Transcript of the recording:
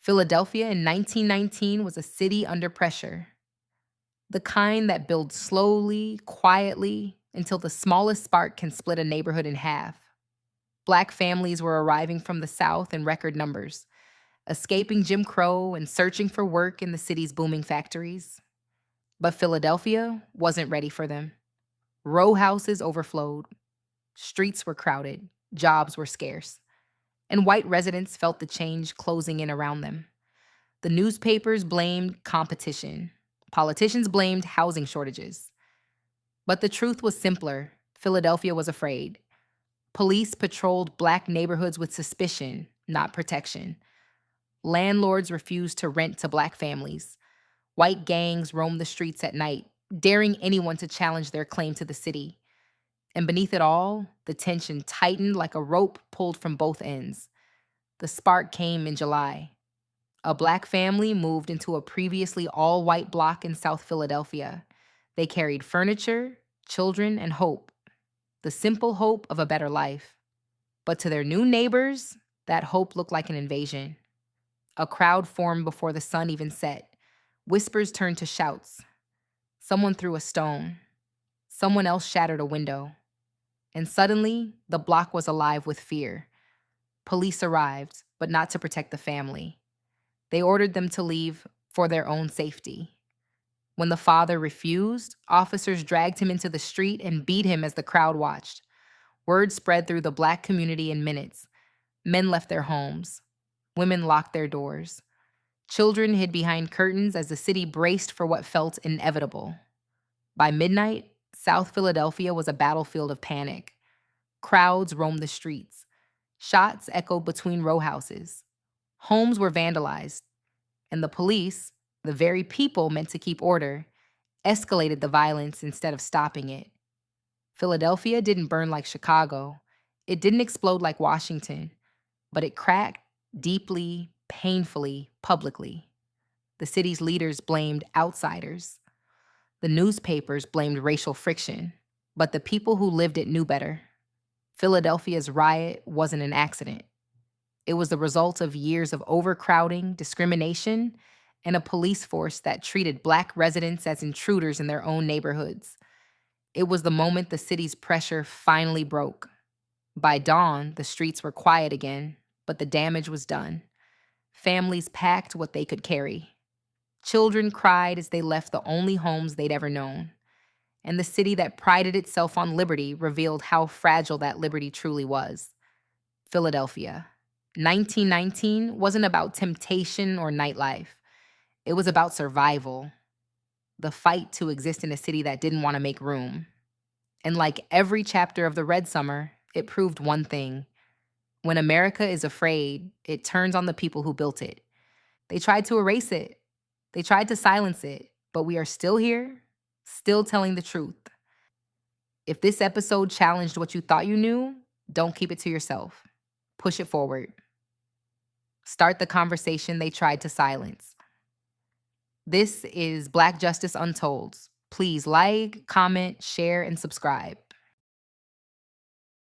Philadelphia in 1919 was a city under pressure, the kind that builds slowly, quietly, until the smallest spark can split a neighborhood in half. Black families were arriving from the South in record numbers, escaping Jim Crow and searching for work in the city's booming factories. But Philadelphia wasn't ready for them. Row houses overflowed, streets were crowded, jobs were scarce, and white residents felt the change closing in around them. The newspapers blamed competition. Politicians blamed housing shortages. But the truth was simpler. Philadelphia was afraid. Police patrolled black neighborhoods with suspicion, not protection. Landlords refused to rent to black families. White gangs roamed the streets at night, daring anyone to challenge their claim to the city. And beneath it all, the tension tightened like a rope pulled from both ends. The spark came in July. A black family moved into a previously all white block in South Philadelphia. They carried furniture, children, and hope, the simple hope of a better life. But to their new neighbors, that hope looked like an invasion. A crowd formed before the sun even set. Whispers turned to shouts. Someone threw a stone. Someone else shattered a window. And suddenly, the block was alive with fear. Police arrived, but not to protect the family. They ordered them to leave for their own safety. When the father refused, officers dragged him into the street and beat him as the crowd watched. Word spread through the black community in minutes. Men left their homes. Women locked their doors. Children hid behind curtains as the city braced for what felt inevitable. By midnight, South Philadelphia was a battlefield of panic. Crowds roamed the streets. Shots echoed between row houses. Homes were vandalized. And the police, the very people meant to keep order, escalated the violence instead of stopping it. Philadelphia didn't burn like Chicago. It didn't explode like Washington. But it cracked deeply, painfully, publicly. The city's leaders blamed outsiders. The newspapers blamed racial friction. But the people who lived it knew better. Philadelphia's riot wasn't an accident. It was the result of years of overcrowding, discrimination, and a police force that treated black residents as intruders in their own neighborhoods. It was the moment the city's pressure finally broke. By dawn, the streets were quiet again, but the damage was done. Families packed what they could carry. Children cried as they left the only homes they'd ever known. And the city that prided itself on liberty revealed how fragile that liberty truly was. Philadelphia. 1919 wasn't about temptation or nightlife. It was about survival. The fight to exist in a city that didn't want to make room. And like every chapter of the Red Summer, it proved one thing. When America is afraid, it turns on the people who built it. They tried to erase it. They tried to silence it. But we are still here, still telling the truth. If this episode challenged what you thought you knew, don't keep it to yourself. Push it forward. Start the conversation they tried to silence. This is Black Justice Untold. Please like, comment, share, and subscribe.